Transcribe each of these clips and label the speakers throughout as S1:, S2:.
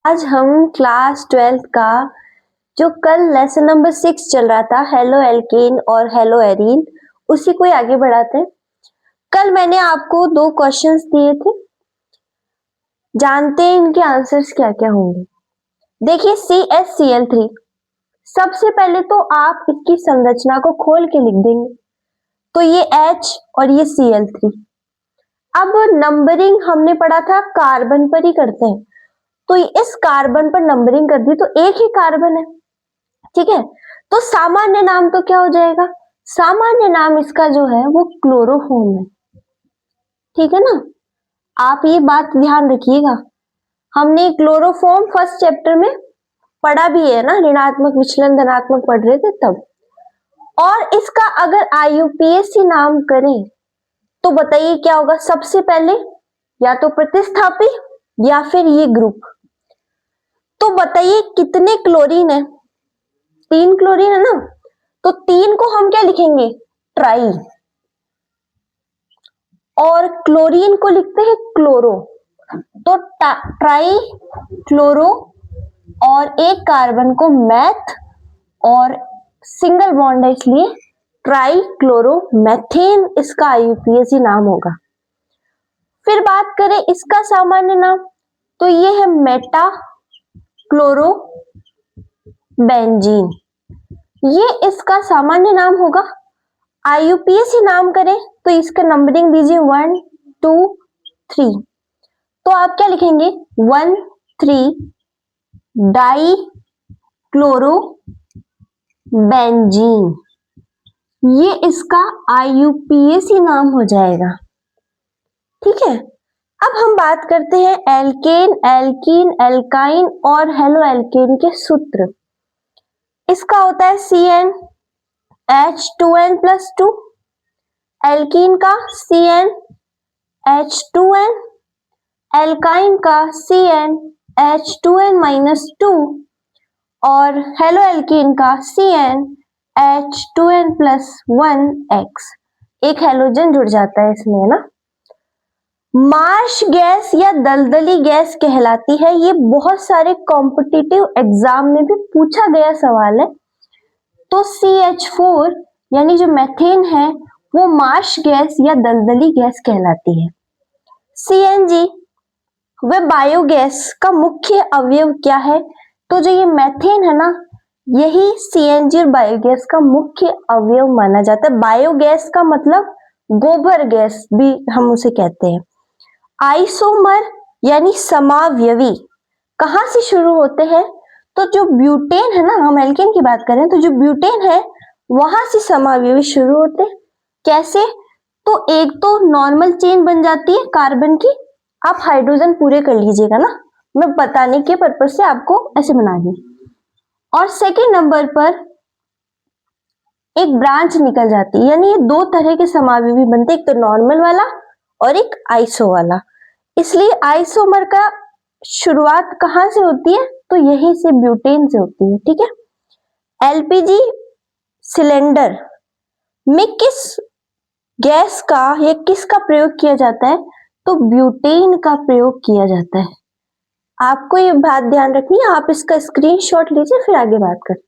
S1: आज हम class 12th का जो कल लेसन नंबर 6 चल रहा था, हेलो एल्केन और हेलो एरीन, उसी को ही आगे बढ़ाते हैं। कल मैंने आपको 2 क्वेश्चंस दिए थे, जानते हैं इनके आंसर्स क्या क्या होंगे। देखिए CaCl3, सबसे पहले तो आप इसकी संरचना को खोल के लिख देंगे, तो ये H और ये Cl3। अब नंबरिंग हमने पढ़ा था कार्बन पर ही करते हैं, तो इस कार्बन पर नंबरिंग कर दी तो एक ही कार्बन है, ठीक है। तो सामान्य नाम तो क्या हो जाएगा, सामान्य नाम इसका जो है वो क्लोरोफॉर्म है, ठीक है ना। आप ये बात ध्यान रखिएगा, हमने क्लोरोफॉर्म फर्स्ट चैप्टर में पढ़ा भी है ना, ऋणात्मक विचलन धनात्मक पढ़ रहे थे तब। और इसका अगर IUPAC नाम करें तो बताइए क्या होगा, सबसे पहले या तो प्रतिस्थापी या फिर ये ग्रुप। तो बताइए कितने क्लोरीन है, 3 क्लोरीन है ना, तो 3 को हम क्या लिखेंगे, ट्राई, और क्लोरीन को लिखते हैं क्लोरो, तो ट्राई क्लोरो, और एक कार्बन को मैथ, और सिंगल बॉन्ड है इसलिए ट्राई क्लोरो मैथेन, इसका IUPAC नाम होगा। फिर बात करें इसका सामान्य नाम, तो ये है मेटा क्लोरो बेंजीन, ये इसका सामान्य नाम होगा। IUPAC नाम करें तो इसका नंबरिंग दीजिए 1 2 3, तो आप क्या लिखेंगे 1 3 डाई क्लोरो बेंजीन, ये इसका IUPAC नाम हो जाएगा, ठीक है। अब हम बात करते हैं एल्केन, एल्कीन, एल्काइन और हेलो एल्केन के सूत्र। इसका होता है CnH2n+2, एल्कीन का CnH2n, एल्काइन का CnH2n-2, और हेलो एल्कीन का CnH2n+1x, एक हेलोजन जुड़ जाता है इसमें, है ना। मार्श गैस या दलदली गैस कहलाती है, ये बहुत सारे कॉम्पिटिटिव एग्जाम में भी पूछा गया सवाल है। तो CH4 यानी जो मेथेन है वो मार्श गैस या दलदली गैस कहलाती है। CNG वह बायोगैस का मुख्य अवयव क्या है, तो जो ये मेथेन है ना, यही CNG और बायोगैस का मुख्य अवयव माना जाता है। बायोगैस का मतलब गोबर गैस भी हम उसे कहते हैं। आइसोमर यानी समावयवी कहां से शुरू होते हैं, तो जो ब्यूटेन है ना, हम एल्केन की बात करें तो जो ब्यूटेन है वहां से समावयवी शुरू होते हैं। कैसे, तो एक तो नॉर्मल चेन बन जाती है कार्बन की, आप हाइड्रोजन पूरे कर लीजिएगा ना, मैं बताने के पर्पज से आपको ऐसे बना दी। और सेकेंड नंबर पर एक ब्रांच निकल जाती है, यानी ये 2 तरह के समावयवी बनते, एक तो नॉर्मल वाला और एक आइसो वाला। इसलिए आइसोमर का शुरुआत कहां से होती है, तो यही से ब्यूटेन से होती है, ठीक है। LPG सिलेंडर में किस गैस का या किसका प्रयोग किया जाता है, तो ब्यूटेन का प्रयोग किया जाता है। आपको ये बात ध्यान रखनी है, आप इसका स्क्रीनशॉट लीजिए, फिर आगे बात करते हैं।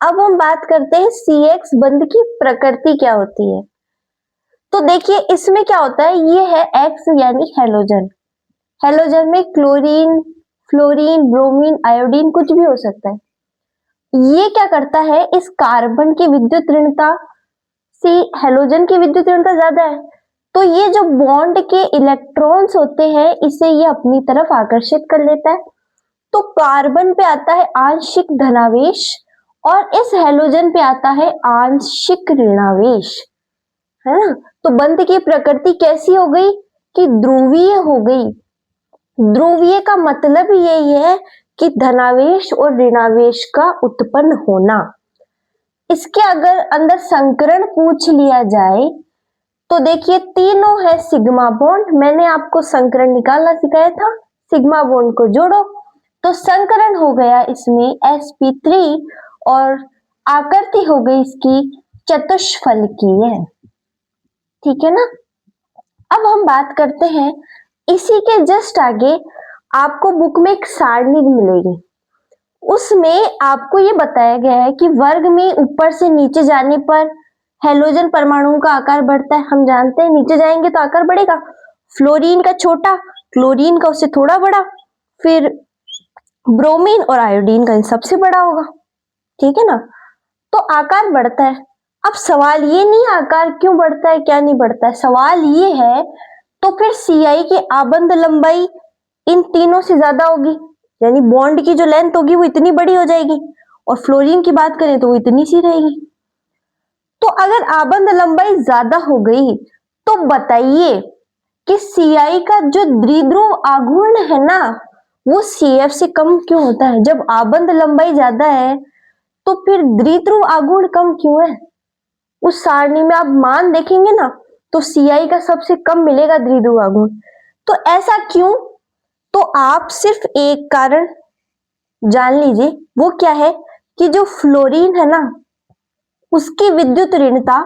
S1: अब हम बात करते हैं CX बंध की प्रकृति क्या होती है। तो देखिए इसमें क्या होता है, ये है X यानी हेलोजन, हेलोजन में क्लोरीन, फ्लोरीन, ब्रोमीन, आयोडीन कुछ भी हो सकता है। ये क्या करता है, इस कार्बन की विद्युत ऋणता से हेलोजन की विद्युत ऋणता ज्यादा है, तो ये जो बॉन्ड के इलेक्ट्रॉन्स होते हैं इसे ये अपनी तरफ आकर्षित कर लेता है। तो कार्बन पे आता है आंशिक धनावेश और इस हेलोजन पे आता है आंशिक ऋणावेश, है ना। तो बंध की प्रकृति कैसी हो गई, कि ध्रुवीय हो गई। ध्रुवीय का मतलब यही है कि धनावेश और ऋणावेश का उत्पन्न होना। इसके अगर अंदर संकरण पूछ लिया जाए तो देखिए तीनों है सिग्मा बॉन्ड, मैंने आपको संकरण निकालना सिखाया था, सिग्मा बॉन्ड को जोड़ो तो संकरण हो गया इसमें sp3 और आकृति हो गई इसकी चतुष्फलकीय, ठीक है ना। अब हम बात करते हैं इसी के जस्ट आगे आपको बुक में एक सारणी मिलेगी, उसमें आपको ये बताया गया है कि वर्ग में ऊपर से नीचे जाने पर हेलोजन परमाणुओं का आकार बढ़ता है। हम जानते हैं नीचे जाएंगे तो आकार बढ़ेगा, फ्लोरीन का छोटा, क्लोरीन का उससे थोड़ा बड़ा, फिर ब्रोमीन और आयोडीन का सबसे बड़ा होगा, ठीक है ना। तो आकार बढ़ता है। अब सवाल ये नहीं आकार क्यों बढ़ता है, क्या नहीं बढ़ता है, सवाल ये है तो फिर सीआई की आबंध लंबाई इन तीनों से ज्यादा होगी, यानी बॉन्ड की जो लेंथ होगी वो इतनी बड़ी हो जाएगी, और फ्लोरीन की बात करें तो वो इतनी सी रहेगी। तो अगर आबंध लंबाई ज्यादा हो गई तो बताइए कि सीआई का जो द्विध्रुव आघूर्ण है ना वो सीएफ से कम क्यों होता है। जब आबंध लंबाई ज्यादा है तो फिर द्विध्रुव आघूर्ण कम क्यों है। उस सारणी में आप मान देखेंगे ना तो सीआई का सबसे कम मिलेगा द्विध्रुव आघूर्ण। तो ऐसा क्यों, तो आप सिर्फ एक कारण जान लीजिए, वो क्या है कि जो फ्लोरीन है ना उसकी विद्युत ऋणता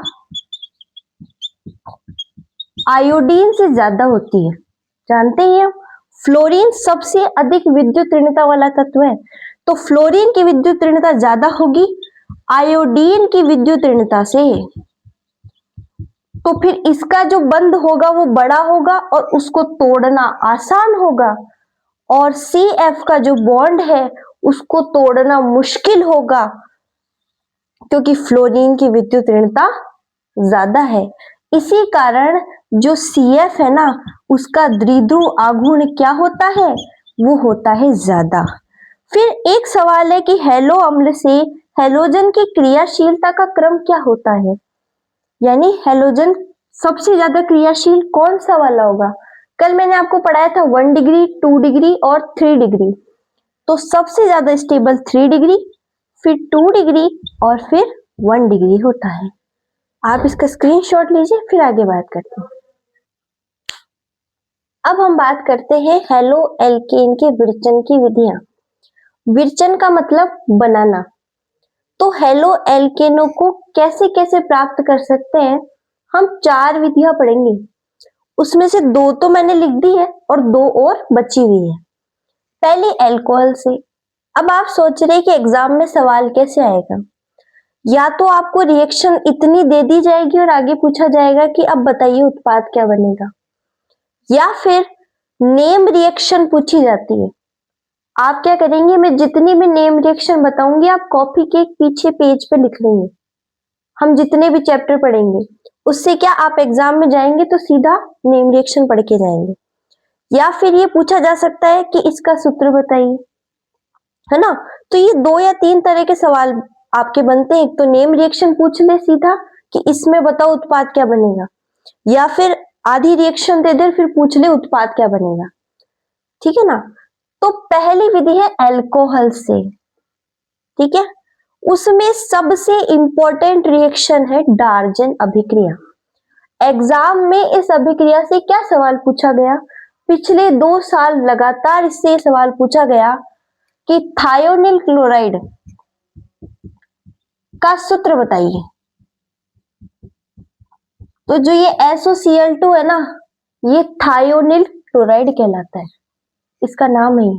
S1: आयोडीन से ज्यादा होती है। जानते ही हम फ्लोरीन सबसे अधिक विद्युत ऋणता वाला तत्व है, तो फ्लोरीन की विद्युत ऋणता ज्यादा होगी आयोडीन की विद्युत ऋणता से, तो फिर इसका जो बंध होगा वो बड़ा होगा और उसको तोड़ना आसान होगा, और CF का जो बॉन्ड है उसको तोड़ना मुश्किल होगा क्योंकि फ्लोरीन की विद्युत ऋणता ज्यादा है। इसी कारण जो CF है ना उसका द्विध्रुव आघूर्ण क्या होता है, वो होता है ज्यादा। फिर एक सवाल है कि हैलो अम्ल से हैलोजन की क्रियाशीलता का क्रम क्या होता है, यानी हैलोजन सबसे ज्यादा क्रियाशील कौन सा वाला होगा। कल मैंने आपको पढ़ाया था 1 डिग्री, 2 डिग्री और 3 डिग्री, तो सबसे ज्यादा स्टेबल 3 डिग्री, फिर 2 डिग्री और फिर 1 डिग्री होता है। आप इसका स्क्रीनशॉट लीजिए, फिर आगे बात करते हैं। अब हम बात करते हैं हेलो एल्केन के विरचन की विधियां। विरचन का मतलब बनाना, तो हेलो एल्केनों को कैसे कैसे प्राप्त कर सकते हैं, हम 4 विधियां पढ़ेंगे। उसमें से 2 तो मैंने लिख दी है और 2 और बची हुई है। पहली अल्कोहल से। अब आप सोच रहे हैं कि एग्जाम में सवाल कैसे आएगा, या तो आपको रिएक्शन इतनी दे दी जाएगी और आगे पूछा जाएगा कि अब बताइए उत्पाद क्या बनेगा, या फिर नेम रिएक्शन पूछी जाती है। आप क्या करेंगे, मैं जितनी भी नेम रिएक्शन बताऊंगी आप कॉपी के पीछे पेज पे लिख लेंगे। हम जितने भी चैप्टर पढ़ेंगे उससे क्या आप एग्जाम में जाएंगे तो सीधा नेम रिएक्शन पढ़ के जाएंगे। या फिर ये पूछा जा सकता है कि इसका सूत्र बताइए, है ना। तो ये 2 या 3 तरह के सवाल आपके बनते हैं। एक तो नेम रिएक्शन पूछ ले सीधा कि इसमें बताओ उत्पाद क्या बनेगा, या फिर आधी रिएक्शन दे दे फिर पूछ ले उत्पाद क्या बनेगा, ठीक है ना। तो पहली विधि है अल्कोहल से, ठीक है। उसमें सबसे इंपॉर्टेंट रिएक्शन है डार्जन अभिक्रिया। एग्जाम में इस अभिक्रिया से क्या सवाल पूछा गया, पिछले 2 साल लगातार इससे सवाल पूछा गया कि थायोनिल क्लोराइड का सूत्र बताइए। तो जो ये SOCl2 है ना ये थायोनिल क्लोराइड कहलाता है, इसका नाम है।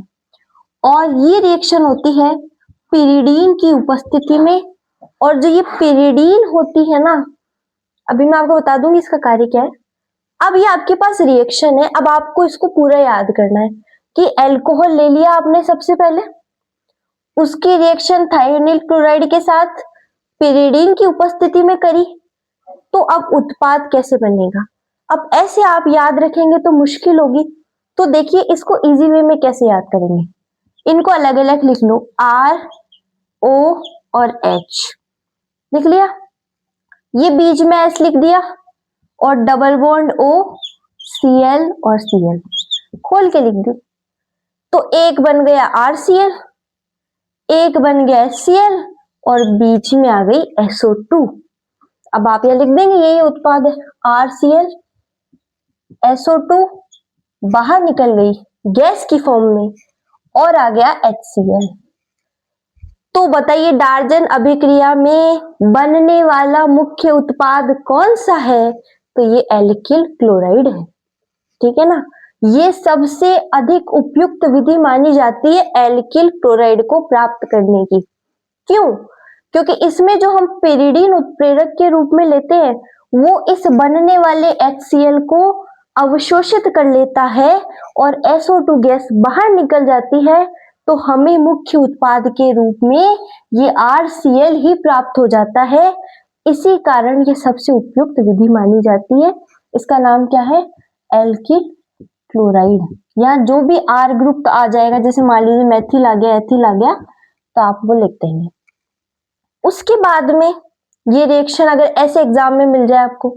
S1: और ये रिएक्शन होती है पिरिडीन की उपस्थिति में, और जो ये पिरिडीन होती है ना अभी मैं आपको बता दूंगी इसका कार्य क्या है। अब ये आपके पास रिएक्शन है, अब आपको इसको पूरा याद करना है कि अल्कोहल ले लिया आपने सबसे पहले, उसकी रिएक्शन थायोनिल क्लोराइड के साथ पिरिडीन की उपस्थिति में करी, तो अब उत्पाद कैसे बनेगा। अब ऐसे आप याद रखेंगे तो मुश्किल होगी, तो देखिए इसको इजी वे में कैसे याद करेंगे। इनको अलग अलग लिख लो, R O और H लिख लिया, ये बीच में S लिख दिया, और डबल बॉन्ड O Cl और Cl खोल के लिख दी। तो एक बन गया RCl, एक बन गया Cl, और बीच में आ गई SO2। अब आप यह लिख देंगे यही उत्पाद है RCl, SO2 बाहर निकल गई गैस की फॉर्म में और आ गया HCl। तो बताइए डार्जन अभिक्रिया में बनने वाला मुख्य उत्पाद कौन सा है, तो ये एल्किल क्लोराइड है, ठीक है ना। ये सबसे अधिक उपयुक्त विधि मानी जाती है एल्किल क्लोराइड को प्राप्त करने की। क्यों? क्योंकि इसमें जो हम पेरिडीन उत्प्रेरक के रूप में लेते हैं वो इस बनने वाले HCl को अवशोषित कर लेता है और SO2 गैस बाहर निकल जाती है, तो हमें मुख्य उत्पाद के रूप में ये RCl ही प्राप्त हो जाता है। इसी कारण ये सबसे उपयुक्त विधि मानी जाती है। इसका नाम क्या है? Alkyl chloride. या जो भी R ग्रुप आ जाएगा, जैसे मान लीजिए मेथिल आ गया, एथिल आ गया, तो आप वो लिख देंगे। उसके बाद में ये रिएक्शन अगर ऐसे एग्जाम में मिल जाए आपको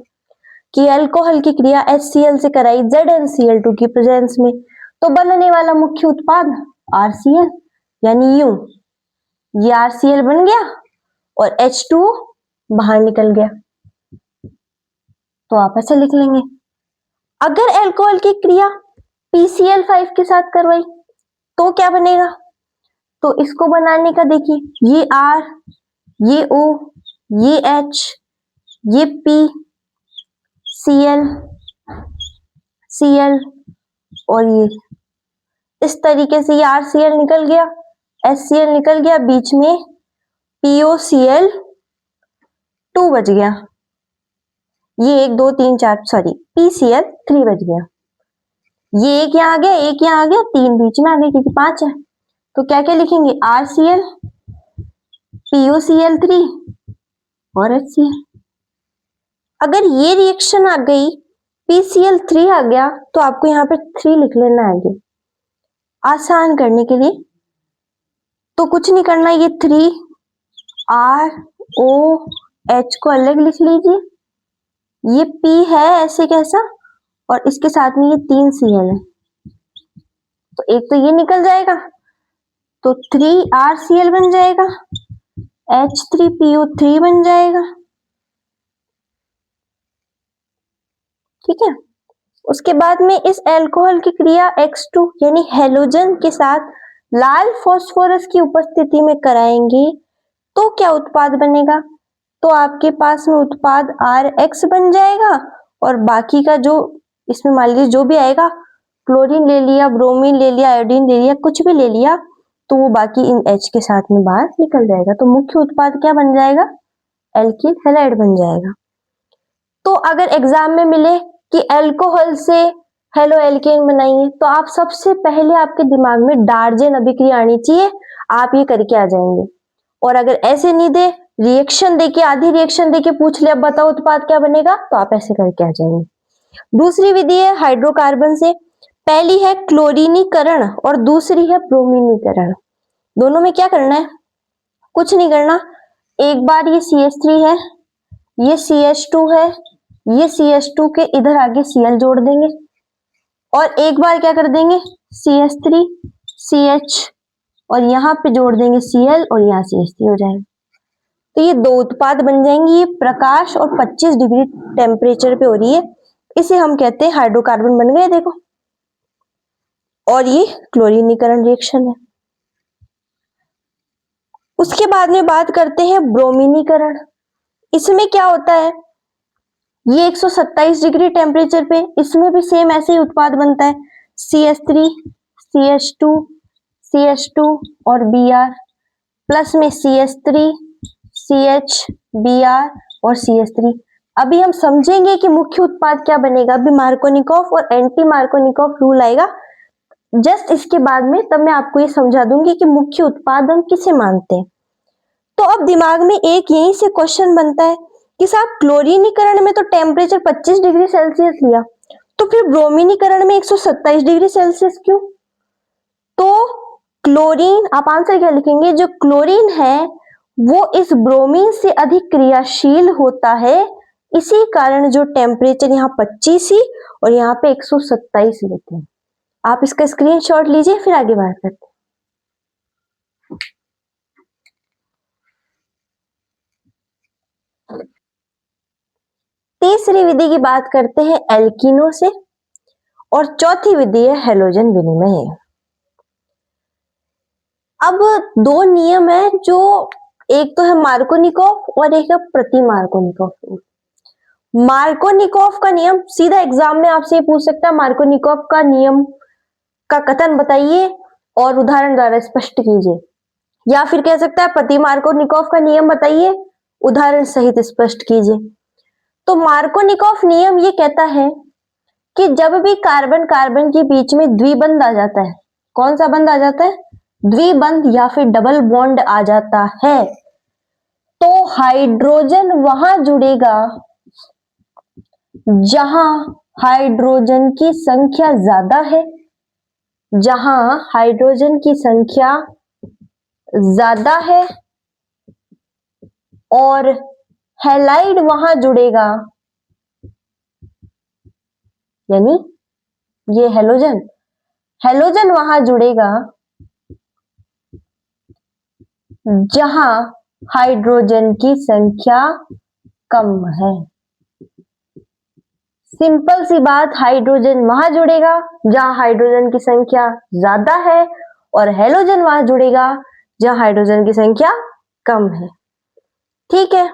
S1: कि अल्कोहल की क्रिया HCl से कराई ZnCl2 की प्रेजेंस में, तो बनने वाला मुख्य उत्पाद RCl, यानी ये RCl बन गया और H2O बाहर निकल गया। तो आप ऐसे लिख लेंगे। अगर अल्कोहल की क्रिया PCl5 के साथ करवाई तो क्या बनेगा? तो इसको बनाने का देखिए, ये R, ये O, ये H, ये P, Cl, Cl और ये इस तरीके से ये RCl निकल गया, HCl निकल गया, बीच में POCl2 बच गया। ये 1 2 3 4 सॉरी PCl3 बच गया। ये एक यहाँ आ गया, एक यहाँ आ गया, 3 बीच में आ गए क्योंकि 5 है। तो क्या क्या लिखेंगे? RCl, POCl3 और HCl। अगर ये रिएक्शन आ गई, PCl3 आ गया, तो आपको यहाँ पे 3 लिख लेना है आगे आसान करने के लिए। तो कुछ नहीं करना, ये 3 R O H को अलग लिख लीजिए, ये P है ऐसे कैसा, और इसके साथ में ये 3 Cl है, तो एक तो ये निकल जाएगा, तो 3RCl बन जाएगा, H3PO3 बन जाएगा। ठीक है। उसके बाद में इस अल्कोहल की क्रिया X2 यानी हेलोजन के साथ लाल फास्फोरस की उपस्थिति में कराएंगे तो क्या उत्पाद बनेगा? तो आपके पास में उत्पाद RX बन जाएगा और बाकी का जो इसमें मान लीजिए जो भी आएगा, क्लोरीन ले लिया, ब्रोमीन ले लिया, आयोडीन ले लिया, कुछ भी ले लिया, तो वो बाकी इन H के साथ में बाहर निकल जाएगा। तो मुख्य उत्पाद क्या बन जाएगा? एल्किल हैलाइड बन जाएगा। तो अगर एग्जाम में मिले कि अल्कोहल से हेलो एल्केन बनाइए, तो आप सबसे पहले आपके दिमाग में डार्जेन अभिक्रिया आनी चाहिए, आप ये करके आ जाएंगे। और अगर ऐसे नहीं दे, रिएक्शन देके आधी रिएक्शन देके पूछ ले अब बताओ उत्पाद क्या बनेगा, तो आप ऐसे करके आ जाएंगे। दूसरी विधि है हाइड्रोकार्बन से। पहली है क्लोरीनीकरण और दूसरी है ब्रोमीनीकरण। दोनों में क्या करना है? कुछ नहीं करना, एक बार ये CH3 है, ये CH2 है, ये CH2 के इधर आगे Cl जोड़ देंगे और एक बार क्या कर देंगे CH3 CH और यहाँ पे जोड़ देंगे Cl और यहाँ CH3 हो जाएगा। तो ये दो उत्पाद बन जाएंगे। ये प्रकाश और 25 डिग्री टेम्परेचर पे हो रही है, इसे हम कहते हैं हाइड्रोकार्बन बन गए देखो। और ये क्लोरीनीकरण रिएक्शन है। उसके बाद में बात करते हैं ब्रोमीनीकरण। इसमें क्या होता है? ये 127 डिग्री टेम्परेचर पे इसमें भी सेम ऐसे ही उत्पाद बनता है, CH3 CH2 CH2 और Br प्लस में CH3 CH Br और CH3। अभी हम समझेंगे कि मुख्य उत्पाद क्या बनेगा। अभी मार्कोनिकॉफ और एंटी मार्कोनिकॉफ रूल आएगा जस्ट इसके बाद में, तब मैं आपको ये समझा दूंगी कि मुख्य उत्पाद हम किसे मानते हैं। तो अब दिमाग में एक यहीं से क्वेश्चन बनता है कि साहब क्लोरीनीकरण में तो टेम्परेचर 25 डिग्री सेल्सियस लिया, तो फिर ब्रोमीनीकरण में 127 डिग्री सेल्सियस क्यों? तो क्लोरीन, आप आंसर क्या लिखेंगे? जो क्लोरीन है वो इस ब्रोमीन से अधिक क्रियाशील होता है, इसी कारण जो टेम्परेचर यहाँ 25 ही और यहाँ पे 127 लेते हैं। आप इसका स्क्रीनशॉट लीजिए, फिर आगे बात करते हैं। तीसरी विधि की बात करते हैं एल्कीनो से और चौथी विधि है हेलोजन विनिमय। अब दो नियम है, जो एक तो है मार्कोनिकॉफ और एक है प्रति मार्कोनिकॉफ रूल। मार्कोनिकॉफ का नियम, सीधा एग्जाम में आपसे पूछ सकता है, मार्कोनिकॉफ का नियम का कथन बताइए और उदाहरण द्वारा स्पष्ट कीजिए, या फिर कह सकता है प्रति मार्कोनिकॉफ का नियम बताइए, उदाहरण सहित स्पष्ट कीजिए। तो मार्कोनिकॉफ नियम ये कहता है कि जब भी कार्बन कार्बन के बीच में द्विबंध आ जाता है, कौन सा बंध आ जाता है? द्विबंध या फिर डबल बॉन्ड आ जाता है, तो हाइड्रोजन वहां जुड़ेगा जहां हाइड्रोजन की संख्या ज्यादा है, जहां हाइड्रोजन की संख्या ज्यादा है, और हैलाइड वहां जुड़ेगा, यानी ये हेलोजन, हेलोजन वहां जुड़ेगा जहां हाइड्रोजन की संख्या कम है। सिंपल सी बात, हाइड्रोजन वहां जुड़ेगा जहां हाइड्रोजन की संख्या ज्यादा है, और हेलोजन वहां जुड़ेगा जहां हाइड्रोजन की संख्या कम है। ठीक है,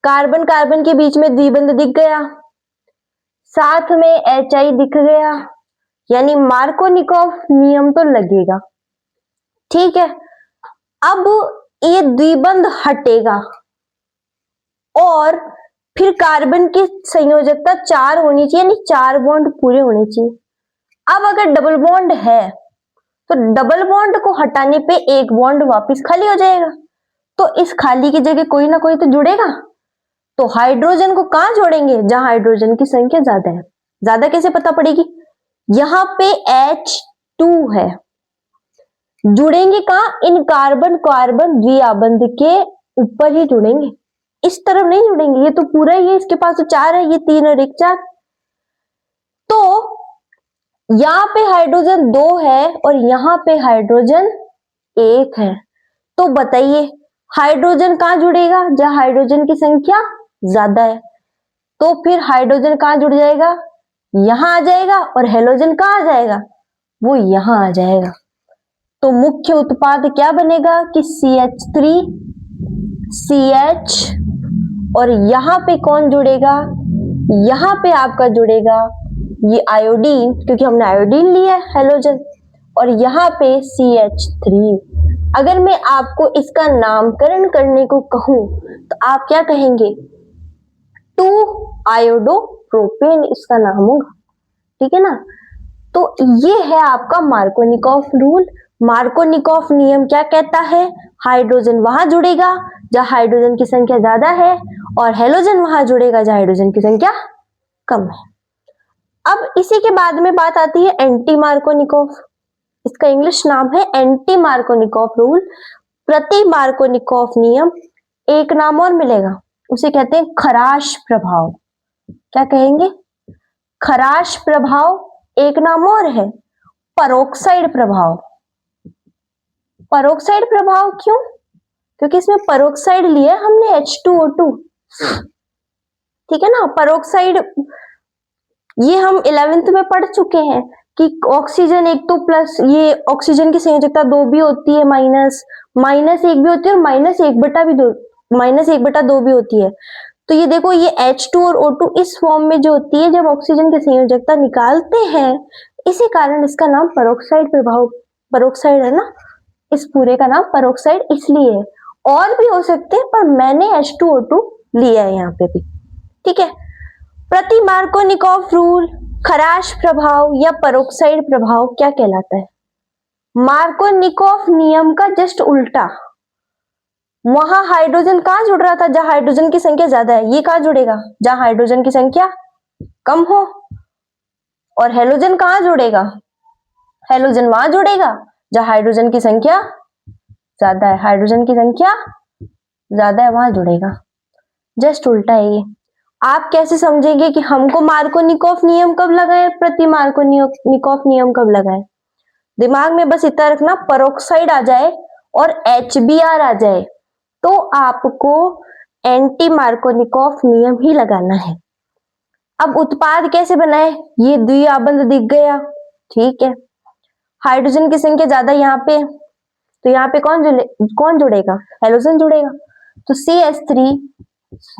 S1: कार्बन कार्बन के बीच में द्विबंध दिख गया, साथ में HI दिख गया, यानी मार्कोनिकॉफ नियम तो लगेगा। ठीक है, अब ये द्विबंध हटेगा और फिर कार्बन की संयोजकता 4 होनी चाहिए, यानी 4 बॉन्ड पूरे होने चाहिए। अब अगर डबल बॉन्ड है तो डबल बॉन्ड को हटाने पे एक बॉन्ड वापस खाली हो जाएगा, तो इस खाली की जगह कोई ना कोई तो जुड़ेगा। तो हाइड्रोजन को कहां जोड़ेंगे? जहां हाइड्रोजन की संख्या ज्यादा है। ज्यादा कैसे पता पड़ेगी? यहां पे H2 है, जुड़ेंगे कहां? इन कार्बन कार्बन द्विआबंध के ऊपर ही जुड़ेंगे, इस तरफ नहीं जुड़ेंगे। ये तो पूरा ही है, इसके पास तो 4 है, ये 3 और 1 4। तो यहां पे हाइड्रोजन 2 है और यहां पे हाइड्रोजन 1 है, तो बताइए हाइड्रोजन कहां जुड़ेगा? जहां हाइड्रोजन की संख्या ज्यादा है। तो फिर हाइड्रोजन कहां जुड़ जाएगा? यहां आ जाएगा, और हेलोजन कहां आ जाएगा? वो यहां आ जाएगा। तो मुख्य उत्पाद क्या बनेगा कि CH3 CH, और यहां पे कौन जुड़ेगा? यहां पे आपका जुड़ेगा ये आयोडीन, क्योंकि हमने आयोडीन लिया है हेलोजन, और यहां पे CH3। अगर मैं आपको इसका नामकरण करने को कहूं तो आप क्या कहेंगे? 2 आयोडो प्रोपेन इसका नाम होगा। ठीक है ना? तो ये है आपका मार्कोनिकॉफ रूल। मार्कोनिकॉफ नियम क्या कहता है? हाइड्रोजन वहां जुड़ेगा जहां हाइड्रोजन की संख्या ज्यादा है, और हेलोजन वहां जुड़ेगा जहां हाइड्रोजन की संख्या कम है। अब इसी के बाद में बात आती है एंटी मार्कोनिकॉफ। इसका इंग्लिश नाम है एंटी मार्कोनिकॉफ रूल। प्रति मार्कोनिकॉफ नियम, एक नाम और मिलेगा, उसे कहते हैं खराश प्रभाव। क्या कहेंगे? खराश प्रभाव। एक नाम और है परोक्साइड प्रभाव। परोक्साइड प्रभाव क्यों? क्योंकि इसमें परोक्साइड लिया हमने H2O2। ठीक है ना? परोक्साइड ये हम 11th में पढ़ चुके हैं कि ऑक्सीजन एक तो प्लस, ये ऑक्सीजन की संयोजकता 2 भी होती है, माइनस 1 भी होती है, और -1/2 भी होती है। तो ये देखो, ये H2 और O2 इस फॉर्म में जो होती है जब ऑक्सीजन की संयोजकता निकालते हैं, इसी कारण इसका नाम परोक्साइड प्रभाव, परोक्साइड है ना, इस पूरे का नाम परोक्साइड इसलिए है। और भी हो सकते हैं, पर मैंने H2O2 लिया है यहाँ पे भी। ठीक है, प्रति मार्कोनिकॉफ रूल, खराश प्रभाव या परोक्साइड प्रभाव क्या कहलाता है? मार्कोनिकॉफ नियम का जस्ट उल्टा। वहां हाइड्रोजन कहां जुड़ रहा था? जहां हाइड्रोजन की संख्या ज्यादा है। ये कहां जुड़ेगा? जहां हाइड्रोजन की संख्या कम हो। और हेलोजन कहां जुड़ेगा? हेलोजन वहां जुड़ेगा जहां हाइड्रोजन की संख्या ज्यादा है। हाइड्रोजन की संख्या ज्यादा है, वहां जुड़ेगा। जस्ट उल्टा है ये। आप कैसे समझेंगे कि हमको मार्कोनिकॉफ नियम कब लगाए, प्रति मार्कोनिकॉफ नियम कब लगाए? दिमाग में बस इतना रखना, परोक्साइड आ जाए और HBr आ जाए तो आपको एंटी मार्कोनिकॉफ नियम ही लगाना है। अब उत्पाद कैसे बनाए? ये द्विआबंध दिख गया, ठीक है। हाइड्रोजन की संख्या ज्यादा यहाँ पे, तो यहाँ पे कौन जुड़ेगा? हेलोजन जुड़ेगा। तो CH3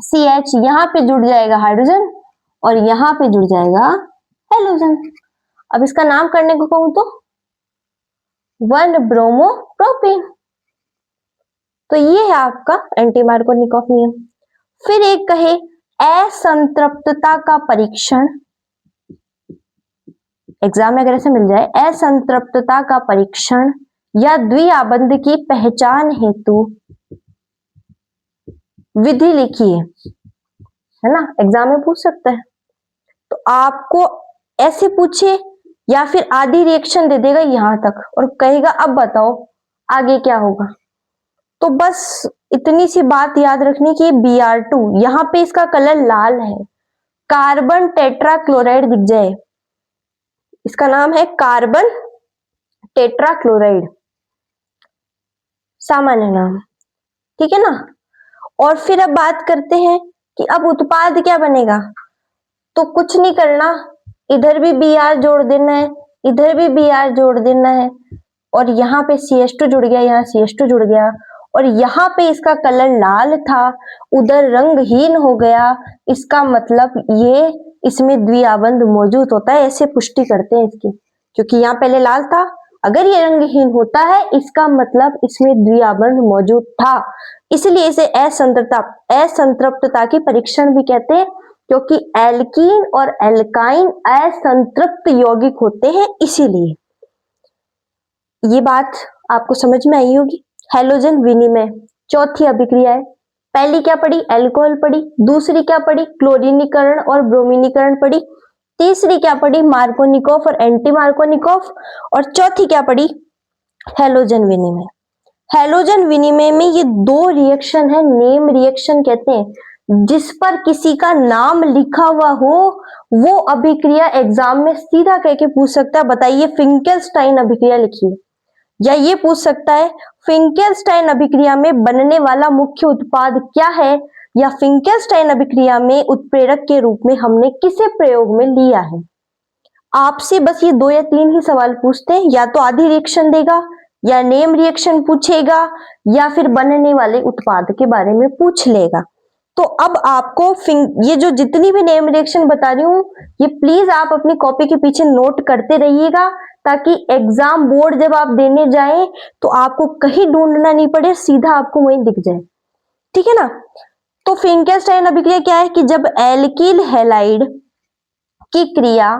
S1: CH यहाँ पे जुड़ जाएगा हाइड्रोजन और यहाँ पे जुड़ जाएगा हेलोजन। अब इसका नाम करने को कहूं तो 1 ब्रोमोप्रोपेन। तो ये है आपका एंटी मार्कोनिकॉफ नियम। फिर एक कहे असंतृप्तता का परीक्षण, एग्जाम में अगर ऐसे मिल जाए, असंतृप्तता का परीक्षण या द्विआबंध की पहचान हेतु विधि लिखिए, है ना, एग्जाम में पूछ सकता है। तो आपको ऐसे पूछे या फिर आधी रिएक्शन दे देगा यहां तक और कहेगा अब बताओ आगे क्या होगा। तो बस इतनी सी बात याद रखनी कि Br2 यहां पे इसका कलर लाल है, कार्बन टेट्राक्लोराइड दिख जाए, इसका नाम है कार्बन टेट्राक्लोराइड, सामान्य नाम, ठीक है ना। और फिर अब बात करते हैं कि अब उत्पाद क्या बनेगा। तो कुछ नहीं करना, इधर भी Br जोड़ देना है, इधर भी Br जोड़ देना है और यहाँ पे CH2 जुड़ गया, यहाँ CH2 जुड़ गया और यहाँ पे इसका कलर लाल था, उधर रंगहीन हो गया। इसका मतलब ये इसमें द्विआबंध मौजूद होता है, ऐसे पुष्टि करते हैं इसकी, क्योंकि यहाँ पहले लाल था, अगर ये रंगहीन होता है इसका मतलब इसमें द्विआबंध मौजूद था, इसलिए इसे असंतृप्तता की परीक्षण भी कहते हैं, क्योंकि एल्कीन और एल्काइन असंतृप्त यौगिक होते हैं, इसीलिए। ये बात आपको समझ में आई होगी। हेलोजन विनिमय चौथी अभिक्रिया है। पहली क्या पढ़ी, अल्कोहल पढ़ी, दूसरी क्या पढ़ी, क्लोरीनीकरण और ब्रोमीनीकरण पढ़ी, तीसरी क्या पढ़ी, मार्कोनिकॉफ और एंटी मार्कोनिकॉफ, और चौथी क्या पढ़ी, हेलोजन विनिमय। हेलोजन विनिमय में ये दो रिएक्शन है, नेम रिएक्शन कहते हैं, जिस पर किसी का नाम लिखा हुआ हो वो अभिक्रिया एग्जाम में सीधा कह के पूछ सकता है, बताइए फिंकेलस्टाइन अभिक्रिया लिखिए, या ये पूछ सकता है फिंकेलस्टाइन अभिक्रिया में बनने वाला मुख्य उत्पाद क्या है, या फिंकेलस्टाइन अभिक्रिया में उत्प्रेरक के रूप में हमने किसे प्रयोग में लिया है। आपसे बस ये 2 या 3 ही सवाल पूछते हैं, या तो आधी रिएक्शन देगा, या नेम रिएक्शन पूछेगा, या फिर बनने वाले उत्पाद के बारे में पूछ लेगा। तो अब आपको ये जो जितनी भी नेम रिएक्शन बता रही हूं, ये प्लीज आप अपनी कॉपी के पीछे नोट करते रहिएगा, ताकि एग्जाम बोर्ड जब आप देने जाएं तो आपको कहीं ढूंढना नहीं पड़े, सीधा आपको वहीं दिख जाए, ठीक है ना। तो फिंकेलस्टाइन अभिक्रिया क्या है कि जब एल्किल हैलाइड की क्रिया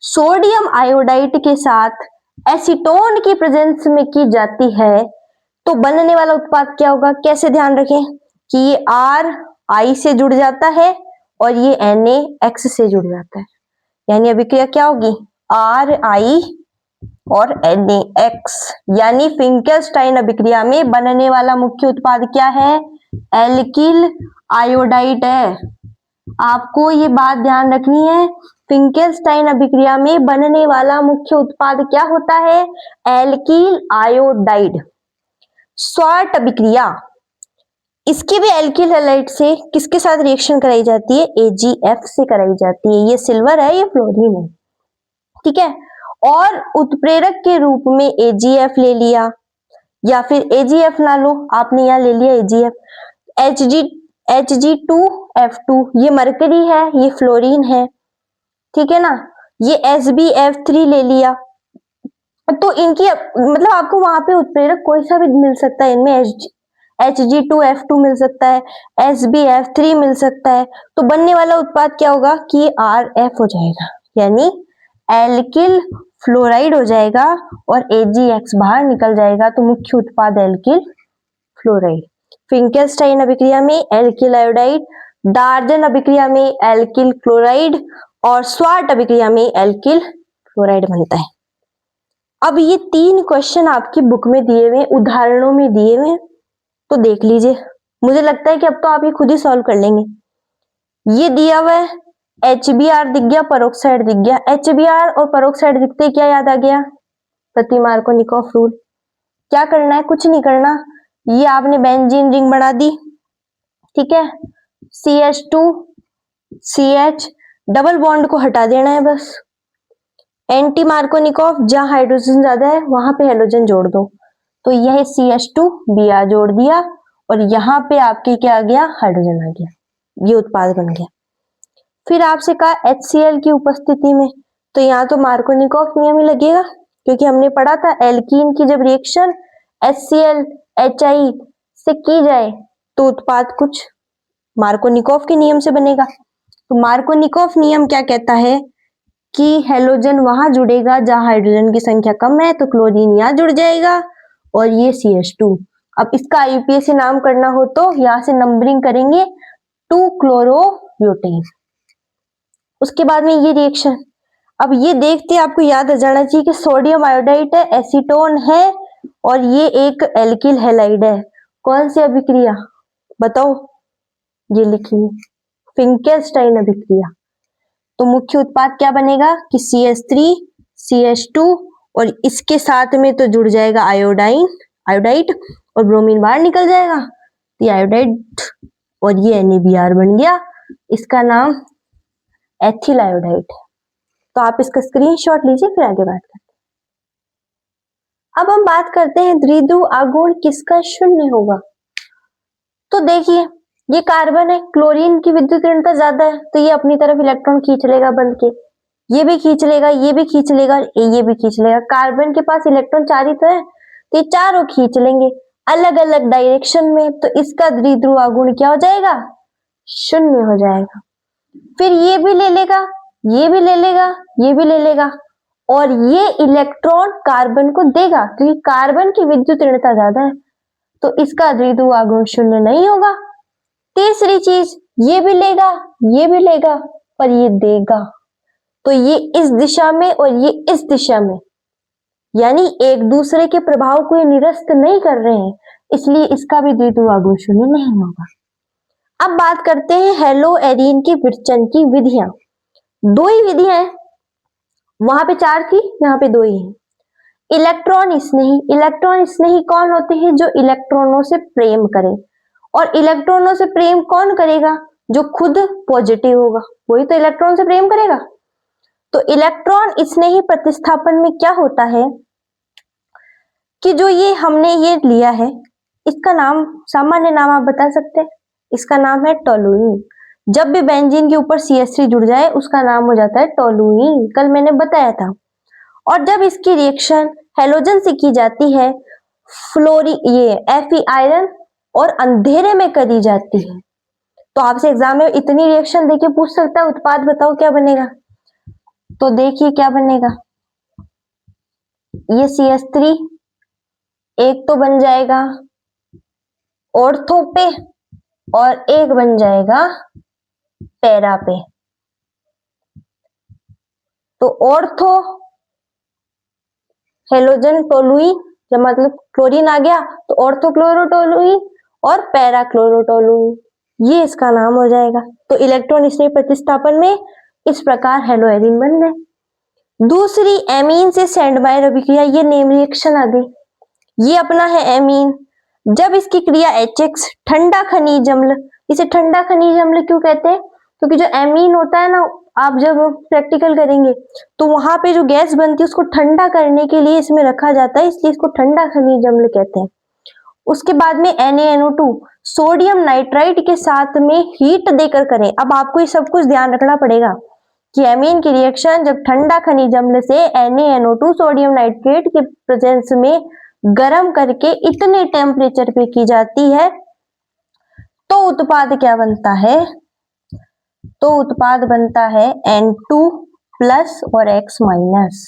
S1: सोडियम आयोडाइड के साथ एसीटोन की प्रेजेंस में की जाती है तो बनने वाला उत्पाद क्या होगा। कैसे, ध्यान रखें कि ये RI से जुड़ जाता है और ये NaX से जुड़ जाता है, यानी अभिक्रिया क्या होगी, RI और NaX, यानी फिंकेलस्टाइन अभिक्रिया में बनने वाला मुख्य उत्पाद क्या है, एल्किल आयोडाइड है। आपको ये बात ध्यान रखनी है, फिंकेलस्टाइन अभिक्रिया में बनने वाला मुख्य उत्पाद क्या होता है, एल्किल आयोडाइड। स्वार्ट अभिक्रिया, इसकी भी एल्किल हैलाइड से किसके साथ रिएक्शन कराई जाती है, AgF से कराई जाती है। ये सिल्वर है, ये फ्लोरीन है, ठीक है। और उत्प्रेरक के रूप में AgF ले लिया, या फिर AgF ना लो, आपने यहाँ ले लिया AgF, Hg2F2, ये मरकरी है, ये फ्लोरीन है, ठीक है ना। ये SbF3 ले लिया, तो इनकी मतलब आपको वहां पे उत्प्रेरक कोई सा भी मिल सकता है, इनमें Hg2F2 मिल सकता है, SbF3 मिल सकता है, तो बनने वाला उत्पाद क्या होगा कि RF हो जाएगा, यानी एल्किल फ्लोराइड हो जाएगा और AgX बाहर निकल जाएगा, तो मुख्य उत्पाद एल्किल फ्लोराइड। फिंकेलस्टाइन अभिक्रिया में एल्किल आयोडाइड, डार्जन अभिक्रिया में एल्किल क्लोराइड और स्वार्ट अभिक्रिया में एल्किल फ्लोराइड बनता है। अब ये 3 क्वेश्चन आपकी बुक में दिए हुए, उदाहरणों में दिए हुए, तो देख लीजिए। मुझे लगता है कि अब तो आप ये खुद ही सॉल्व कर लेंगे। ये दिया हुआ है, HBr दिख गया, पेरोक्साइड दिख गया, HBr और पेरोक्साइड दिखते क्या याद आ गया, प्रति मार्कोनिकॉफ रूल। क्या करना है, कुछ नहीं करना, ये आपने बेंजीन रिंग बना दी, ठीक है, CH2 CH डबल बॉन्ड को हटा देना है बस। एंटी मार्कोनिकॉफ, जहां हाइड्रोजन ज्यादा है वहां पे हेलोजन जोड़ दो, तो यह CH2 Br जोड़ दिया और यहाँ पे आपके क्या आ गया, हाइड्रोजन आ गया, ये उत्पाद बन गया। फिर आपसे कहा HCl की उपस्थिति में, तो यहाँ तो मार्कोनिकॉफ नियम ही लगेगा, क्योंकि हमने पढ़ा था एल्कीन की जब रिएक्शन HCl HI से की जाए तो उत्पाद कुछ मार्कोनिकॉफ के नियम से बनेगा। तो मार्कोनिकॉफ नियम क्या कहता है कि हेलोजन वहां जुड़ेगा जहां हाइड्रोजन की संख्या कम है, तो क्लोरीन यहाँ जुड़ जाएगा और ये CH2। अब इसका IUPAC नाम करना हो तो यहाँ से नंबरिंग करेंगे 2-क्लोरोब्यूटेन। उसके बाद में ये रिएक्शन, अब ये देखते आपको याद आ जाना चाहिए कि सोडियम आयोडाइड है, एसीटोन है और ये एक एल्किल हैलाइड है। कौन सी अभिक्रिया बताओ, ये लिखिए, फिंकेलस्टाइन अभिक्रिया। तो मुख्य उत्पाद क्या बनेगा कि CH3 CH2 और इसके साथ में तो जुड़ जाएगा आयोडाइड और ब्रोमीन बाहर निकल जाएगा, तो आयोडाइड और ये NaBr बन गया, इसका नाम एथिल आयोडाइड। तो आप इसका स्क्रीनशॉट लीजिए, फिर आगे बात करते हैं। अब हम बात करते हैं द्विध्रुव आघूर्ण किसका शून्य होगा। तो देखिए ये कार्बन है, क्लोरीन की विद्युत ऋणता ज्यादा है, तो ये अपनी तरफ इलेक्ट्रॉन खींच लेगा बंद के, ये भी खींच लेगा, ये भी खींच लेगा, ये भी खींच लेगा। कार्बन के पास इलेक्ट्रॉन 4 ही तो है, तो ये चारों खींच लेंगे अलग अलग डायरेक्शन में, तो इसका द्विध्रुव आघूर्ण क्या हो जाएगा, शून्य हो जाएगा। फिर ये भी ले लेगा, ये भी ले लेगा, ये भी ले लेगा और ये इलेक्ट्रॉन कार्बन को देगा, क्योंकि कार्बन की विद्युत ऋणता ज्यादा है, तो इसका द्विध्रुव आघूर्ण शून्य नहीं होगा। तीसरी चीज, ये भी लेगा, ये भी लेगा पर ये देगा, तो ये इस दिशा में और ये इस दिशा में, यानी एक दूसरे के प्रभाव को ये निरस्त नहीं कर रहे हैं, इसलिए इसका भी द्विध्रुव आघूर्ण शून्य नहीं होगा। अब बात करते हैं हेलो एरीन की विरचन की विधियां। 2 ही विधियां हैं, वहां पे 4 थी, यहाँ पे 2 ही है। इलेक्ट्रॉन स्नेही कौन होते हैं, जो इलेक्ट्रॉनों से प्रेम करें, और इलेक्ट्रॉनों से प्रेम कौन करेगा, जो खुद पॉजिटिव होगा, वही तो इलेक्ट्रॉन से प्रेम करेगा। तो इलेक्ट्रॉन स्नेही प्रतिस्थापन में क्या होता है कि जो ये हमने ये लिया है, इसका नाम, सामान्य नाम आप बता सकते हैं, इसका नाम है टोलुइन। जब भी बेंजीन के ऊपर CH3 जुड़ जाए उसका नाम हो जाता है टोलुइन, कल मैंने बताया था। और जब इसकी रिएक्शन हेलोजन से की जाती है, ये Fe आयरन और अंधेरे में करी जाती है, तो आपसे एग्जाम में इतनी रिएक्शन देके पूछ सकता है उत्पाद बताओ क्या बनेगा। तो देखिए क्या बनेगा, ये CH3 एक तो बन जाएगा ऑर्थो पे और एक बन जाएगा पैरा पे। तो ऑर्थो हेलोजन टोलुइन, जब मतलब क्लोरीन आ गया तो ऑर्थोक्लोरोटोलुइन और पैरा क्लोरोटोलुइन, ये इसका नाम हो जाएगा। तो इलेक्ट्रॉन स्नेही प्रतिस्थापन में इस प्रकार हेलो एरीन बन गए। दूसरी एमीन से सैंडमायर अभिक्रिया, ये नेम रिएक्शन आ गई, ये अपना है एमीन। जब इसकी क्रिया HX ठंडा खनिज अम्ल, इसे ठंडा खनिज अम्ल क्यों कहते हैं, क्योंकि जो एमीन होता है ना, आप जब प्रैक्टिकल करेंगे तो वहां पे जो गैस बनती है उसको ठंडा करने के लिए इसमें रखा जाता है, इसलिए इसको ठंडा खनिज अम्ल कहते हैं। उसके बाद में NaNO2 सोडियम नाइट्राइट के साथ में हीट देकर करें। अब आपको ये सब कुछ ध्यान रखना पड़ेगा कि एमीन की रिएक्शन जब ठंडा खनिज अम्ल से NaNO2 सोडियम नाइट्रेट के प्रेजेंस में गर्म करके इतने टेम्परेचर पे की जाती है, तो उत्पाद क्या बनता है, तो उत्पाद बनता है N2 प्लस और X माइनस।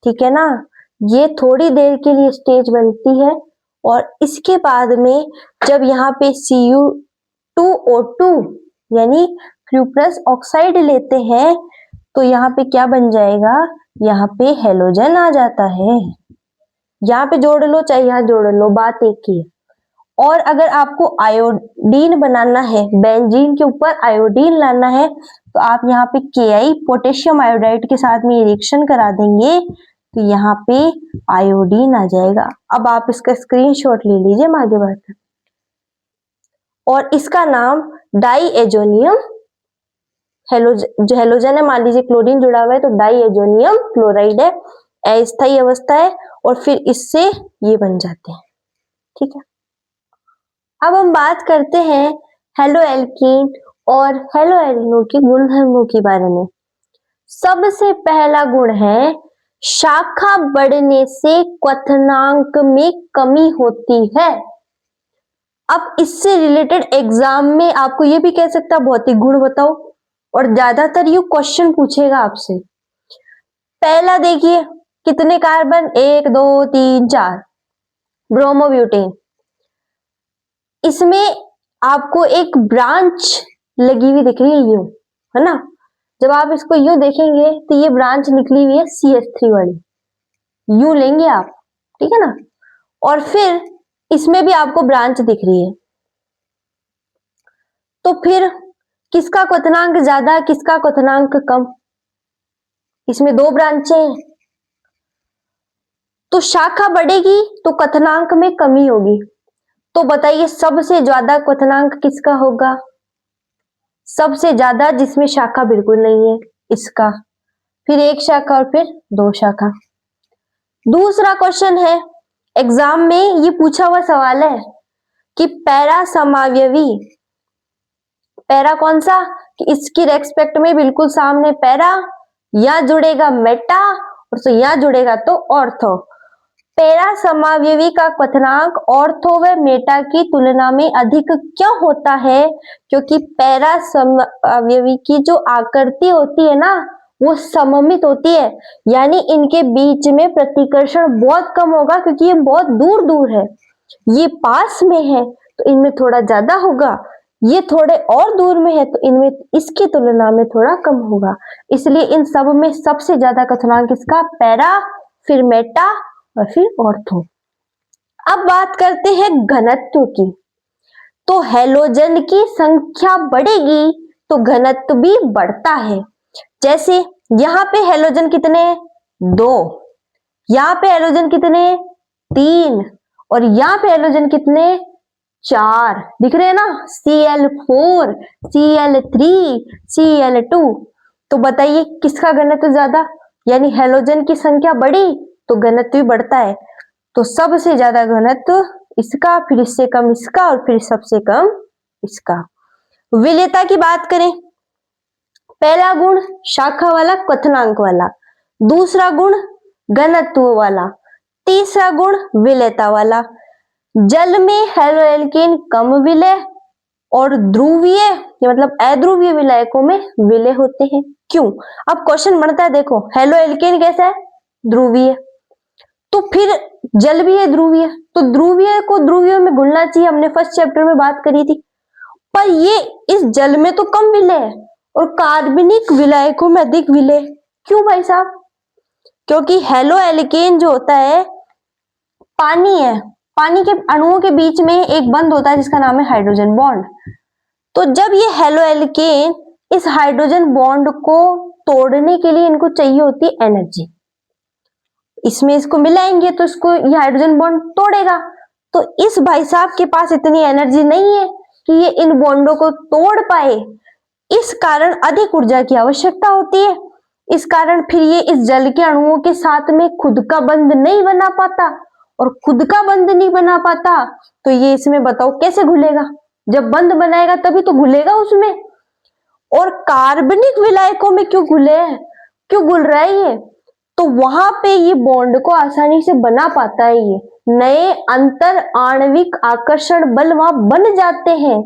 S1: ठीक है ना, ये थोड़ी देर के लिए स्टेज बनती है और इसके बाद में जब यहाँ पे Cu2O2 यानी क्यूप्रस ऑक्साइड लेते हैं, तो यहाँ पे क्या बन जाएगा, यहाँ पे हेलोजन आ जाता है। यहाँ पे जोड़ लो चाहे यहाँ जोड़ लो, बात एक ही है। और अगर आपको आयोडीन बनाना है, बेंजीन के ऊपर आयोडीन लाना है, तो आप यहाँ पे Ki पोटेशियम आयोडाइड के साथ में रिएक्शन करा देंगे, तो यहाँ पे आयोडीन आ जाएगा। अब आप इसका स्क्रीनशॉट ले लीजिए, हम आगे बढ़ते हैं। और इसका नाम डाईएजोनियम जो हेलोजन है, मान लीजिए क्लोरीन जुड़ा हुआ है तो डाईएजोनियम क्लोराइड है, अस्थायी अवस्था है, और फिर इससे ये बन जाते हैं। ठीक है। अब हम बात करते हैं हेलो एल्कीन और हेलो एल्किनो के गुणधर्मों के बारे में। सबसे पहला गुण है शाखा बढ़ने से क्वथनांक में कमी होती है। अब इससे रिलेटेड एग्जाम में आपको ये भी कह सकता भौतिक गुण बताओ, और ज्यादातर ये क्वेश्चन पूछेगा आपसे। पहला देखिए, कितने कार्बन, 1 2 3 4, ब्रोमोब्यूटेन। इसमें आपको एक ब्रांच लगी हुई दिख रही है यूं, है ना। जब आप इसको यूं देखेंगे तो ये ब्रांच निकली हुई है CH3 वाली, यूं लेंगे आप, ठीक है ना। और फिर इसमें भी आपको ब्रांच दिख रही है। तो फिर किसका क्वथनांक ज्यादा, किसका क्वथनांक कम? इसमें दो ब्रांचें हैं, तो शाखा बढ़ेगी तो क्वथनांक में कमी होगी। तो बताइए सबसे ज्यादा क्वथनांक किसका होगा? सबसे ज्यादा जिसमें शाखा बिल्कुल नहीं है, इसका। फिर एक शाखा और फिर दो शाखा। दूसरा क्वेश्चन है, एग्जाम में ये पूछा हुआ सवाल है कि पैरा समावयवी, पैरा कौन सा, कि इसकी रेस्पेक्ट में बिल्कुल सामने पैरा, या जुड़ेगा मेटा, और तो या जुड़ेगा तो ऑर्थो। पैरा समावयवी का क्वथनांक ऑर्थो व मेटा की तुलना में अधिक क्यों होता है? क्योंकि पैरा समावयवी की जो आकृति होती है ना, वो सममित होती है, यानी इनके बीच में प्रतिकर्षण बहुत कम होगा, क्योंकि ये बहुत दूर दूर है। ये पास में है तो इनमें थोड़ा ज्यादा होगा, ये थोड़े और दूर में है तो इनमें इसकी तुलना में थोड़ा कम होगा। इसलिए इन सब में सबसे ज्यादा क्वथनांक इसका पैरा, फिर मेटा और फिर ऑर्थो। अब बात करते हैं घनत्व की। तो हैलोजन की संख्या बढ़ेगी तो घनत्व भी बढ़ता है। जैसे यहां पे हैलोजन कितने, 2, यहां पे हैलोजन कितने, 3, और यहां पे हैलोजन कितने, 4 दिख रहे हैं ना, Cl4, Cl3, Cl2। तो बताइए किसका घनत्व ज्यादा, यानी हैलोजन की संख्या बढ़ी तो घनत्व भी बढ़ता है। तो सबसे ज्यादा घनत्व इसका, फिर इससे कम इसका, और फिर सबसे कम इसका। विलेयता की बात करें, पहला गुण शाखा वाला, क्वथनांक वाला। दूसरा गुण घनत्व वाला। तीसरा गुण विलेयता वाला। जल में हेलोएल्केन कम विलेय और ध्रुवीय, मतलब अध्रुवीय विलायकों में विलेय होते हैं। क्यों? अब क्वेश्चन बनता है, देखो हेलोएल्केन कैसा है, ध्रुवीय, तो फिर जल भी है ध्रुवीय, तो ध्रुवीय को ध्रुवीय में घुलना चाहिए, हमने फर्स्ट चैप्टर में बात करी थी। पर ये इस जल में तो कम विलेय है और कार्बनिक विलायकों में अधिक विलेय। क्यों भाई साहब? क्योंकि हेलोएल्केन जो होता है पानी है, पानी के अणुओं के बीच में एक बंध होता है जिसका नाम है हाइड्रोजन बॉन्ड। तो जब ये हेलोएल्केन इस हाइड्रोजन बॉन्ड को तोड़ने के लिए इनको चाहिए होती है एनर्जी, इसमें इसको मिलाएंगे तो इसको ये हाइड्रोजन बॉन्ड तोड़ेगा। तो इस भाई साहब के पास इतनी एनर्जी नहीं है कि ये इन बॉन्डों को तोड़ पाए, इस कारण अधिक ऊर्जा की आवश्यकता होती है। इस कारण फिर ये इस जल के अणुओं के साथ में खुद का बंध नहीं बना पाता, और खुद का बंध नहीं बना पाता तो ये इसमें बताओ कैसे घुलेगा? जब बंध बनाएगा तभी तो घुलेगा उसमें। और कार्बनिक विलायकों में क्यों घुले, क्यों घुल रहा है ये? तो वहां पे ये बॉन्ड को आसानी से बना पाता है, ये नए अंतर आणविक आकर्षण बल वहां बन जाते हैं।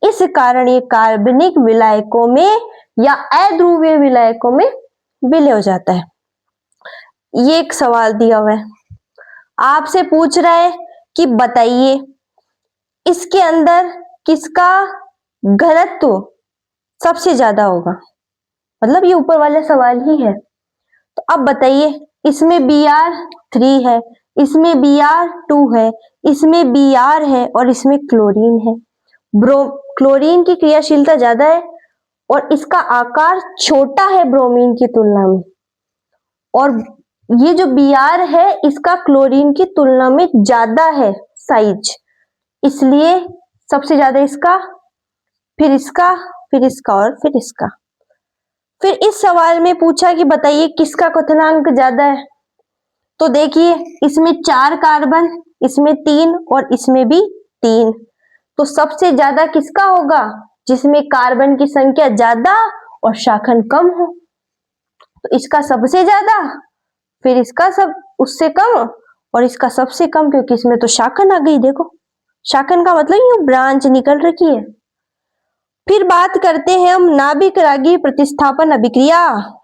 S1: इस कारण ये कार्बनिक विलायकों में या अध्रुवीय विलायकों में विलय हो जाता है। ये एक सवाल दिया हुआ है, आपसे पूछ रहा है कि बताइए इसके अंदर किसका घनत्व सबसे ज्यादा होगा, मतलब ये ऊपर वाला सवाल ही है। तो अब बताइए, इसमें Br3 है, इसमें Br2 है, इसमें Br है और इसमें क्लोरीन है। क्लोरीन की क्रियाशीलता ज्यादा है और इसका आकार छोटा है ब्रोमीन की तुलना में, और ये जो Br है इसका क्लोरीन की तुलना में ज्यादा है साइज, इसलिए सबसे ज्यादा इसका, फिर इसका, फिर इसका और फिर इसका। फिर इस सवाल में पूछा कि बताइए किसका क्वथनांक ज्यादा है। तो देखिए इसमें 4 कार्बन, इसमें 3 और इसमें भी 3, तो सबसे ज्यादा किसका होगा? जिसमें कार्बन की संख्या ज्यादा और शाखन कम हो। तो इसका सबसे ज्यादा, फिर इसका सब उससे कम और इसका सबसे कम, क्योंकि इसमें तो शाखन आ गई। देखो शाखन का मतलब ये ब्रांच निकल रखी है। फिर बात करते हैं हम नाभिक रागी प्रतिस्थापन अभिक्रिया।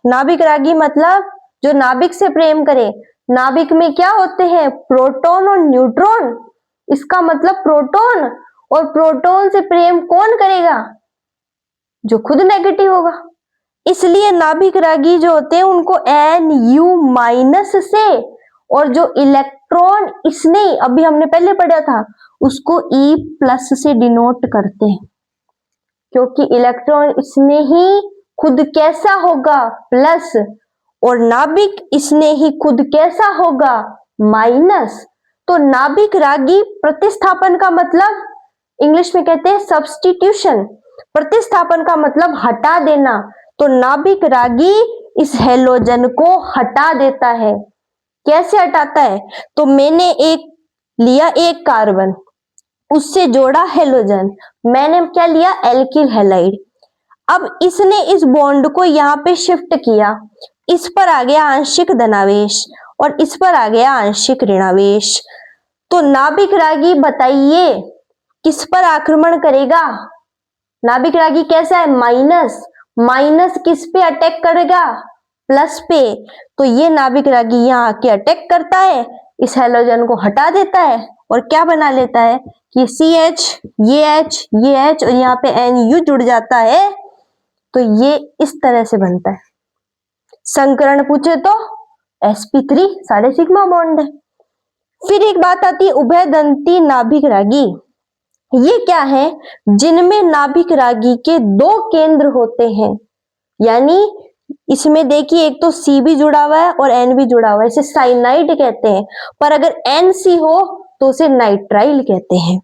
S1: नाभिक रागी मतलब जो नाभिक से प्रेम करे। नाभिक में क्या होते हैं? प्रोटॉन और न्यूट्रॉन। इसका मतलब प्रोटॉन, और प्रोटॉन से प्रेम कौन करेगा? जो खुद नेगेटिव होगा। इसलिए नाभिक रागी जो होते हैं उनको Nu- माइनस से, और जो इलेक्ट्रॉन इसने अभी हमने पहले पढ़ा था उसको E प्लस से डिनोट करते हैं, क्योंकि इलेक्ट्रॉन इसने ही खुद कैसा होगा? प्लस, और नाभिक इसने ही खुद कैसा होगा? माइनस। तो नाभिक रागी प्रतिस्थापन का मतलब इंग्लिश में कहते हैं सब्स्टिट्यूशन। प्रतिस्थापन का मतलब हटा देना। तो नाभिक रागी इस हेलोजन को हटा देता है। कैसे हटाता है? तो मैंने एक कार्बन, उससे जोड़ा हेलोजन, मैंने क्या लिया? Alkyl halide. अब इसने इस बॉन्ड को यहाँ पे शिफ्ट किया, इस पर आ गया आंशिक धनावेश और इस पर आ गया आंशिक ऋणावेश। तो नाभिक रागी बताइए किस पर आक्रमण करेगा? नाभिक रागी कैसा है? माइनस। माइनस किस पे अटैक करेगा? प्लस पे। तो ये नाभिक रागी यहाँ आके अटैक करता है, इस हेलोजन को हटा देता है और क्या बना लेता है कि CH, ये H और यहाँ पे NU जुड़ जाता है। तो ये इस तरह से बनता है। संकरण पूछे तो sp3 साढ़े सिग्मा बॉन्ड है। फिर एक बात आती है उभयदंती नाभिक रागी। ये क्या है? जिनमें नाभिक रागी के दो केंद्र होते हैं। यानी इसमें देखिए एक तो C भी जुड़ा हुआ है और N भी जुड़ा हुआ है, इसे साइनाइड कहते हैं। पर अगर NC हो तो उसे नाइट्राइल कहते हैं।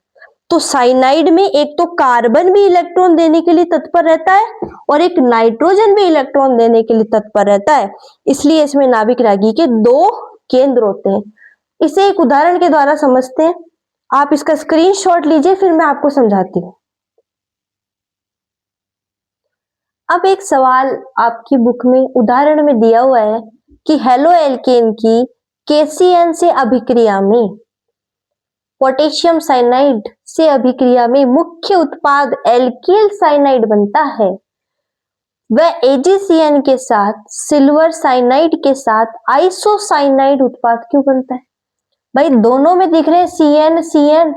S1: तो साइनाइड में एक तो कार्बन भी इलेक्ट्रॉन देने के लिए तत्पर रहता है और एक नाइट्रोजन भी इलेक्ट्रॉन देने के लिए तत्पर रहता है, इसलिए इसमें नाभिक रागी के दो केंद्र होते हैं। इसे एक उदाहरण के द्वारा समझते हैं। आप इसका स्क्रीनशॉट लीजिए, फिर मैं आपको समझाती हूँ। अब एक सवाल आपकी बुक में उदाहरण में दिया हुआ है कि हेलो एल्केन की KCN से अभिक्रिया में, पोटेशियम साइनाइड से अभिक्रिया में मुख्य उत्पाद एल्किल साइनाइड बनता है। वह AgCN के साथ सिल्वर साइनाइड के साथ आइसोसाइनाइड उत्पाद क्यों बनता है? भाई दोनों में दिख रहे हैं CN,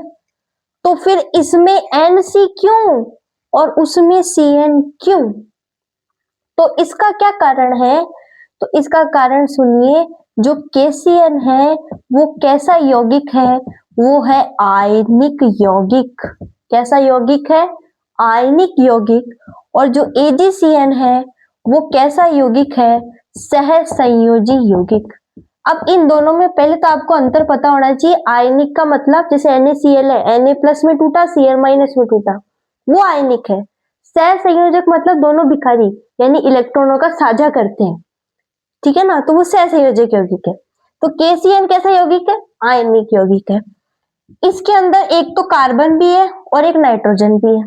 S1: तो फिर इसमें NC क्यों और उसमें CN क्यों? तो इसका क्या कारण है? तो इसका कारण सुनिए, जो KCN है वो कैसा यौगिक है? वो है आयनिक यौगिक। कैसा यौगिक है? आयनिक यौगिक। और जो AgCN है वो कैसा यौगिक है? सहसंयोजी यौगिक। अब इन दोनों में पहले तो आपको अंतर पता होना चाहिए। आयनिक का मतलब जैसे NaCl है, Na प्लस में टूटा, Cl माइनस में टूटा, वो आयनिक है। सहसंयोजक मतलब दोनों भिखारी, यानी इलेक्ट्रॉनों का साझा करते हैं, ठीक है ना, तो वो सहसंयोजक यौगिक है। तो KCN कैसा यौगिक है? आयनिक यौगिक है। इसके अंदर एक तो कार्बन भी है और एक नाइट्रोजन भी है।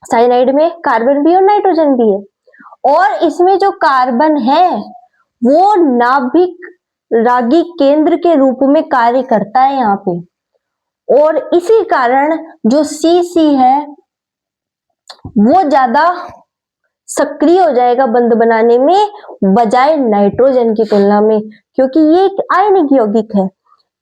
S1: साइनाइड में कार्बन भी और नाइट्रोजन भी है, और इसमें जो कार्बन है वो नाभिक रागी केंद्र के रूप में कार्य करता है यहाँ पे, और इसी कारण जो CC है वो ज्यादा सक्रिय हो जाएगा बंध बनाने में बजाय नाइट्रोजन की तुलना में, क्योंकि ये एक आयनिक यौगिक है।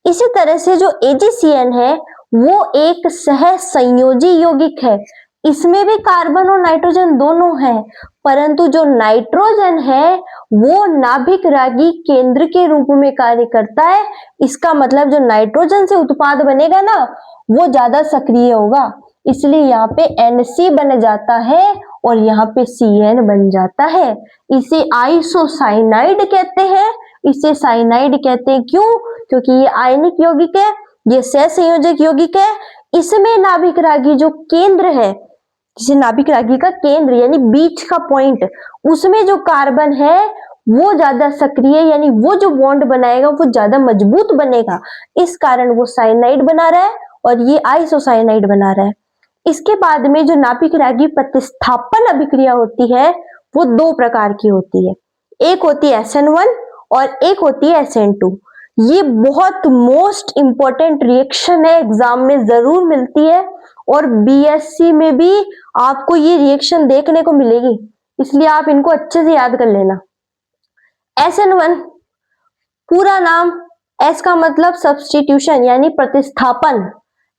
S1: इसी तरह से जो AgCN है वो एक सहसंयोजी यौगिक है। इसमें भी कार्बन और नाइट्रोजन दोनों है, परंतु जो नाइट्रोजन है वो नाभिक रागी केंद्र के रूप में कार्य करता है। इसका मतलब जो नाइट्रोजन से उत्पाद बनेगा ना वो ज्यादा सक्रिय होगा, इसलिए यहाँ पे NC बन जाता है और यहाँ पे CN बन जाता है। इसे आइसोसाइनाइड कहते हैं। इसे साइनाइड कहते हैं क्यों? क्योंकि ये आयनिक यौगिक है, ये सहसंयोजक यौगिक है। इसमें नाभिक रागी जो केंद्र है, जिसे नाभिक रागी का केंद्र यानी बीच का पॉइंट, उसमें जो कार्बन है वो ज्यादा सक्रिय, यानी वो जो बॉन्ड बनाएगा वो ज्यादा मजबूत बनेगा। इस कारण वो साइनाइड बना रहा है और ये आइसोसाइनाइड बना रहा है। इसके बाद में जो नाभिक रागी प्रतिस्थापन अभिक्रिया होती है वो दो प्रकार की होती है, एक होती है SN1 और एक होती है SN2। ये बहुत मोस्ट इंपॉर्टेंट रिएक्शन है, एग्जाम में जरूर मिलती है और BSc में भी आपको ये रिएक्शन देखने को मिलेगी, इसलिए आप इनको अच्छे से याद कर लेना। SN1 पूरा नाम, S का मतलब सब्स्टिट्यूशन यानी प्रतिस्थापन,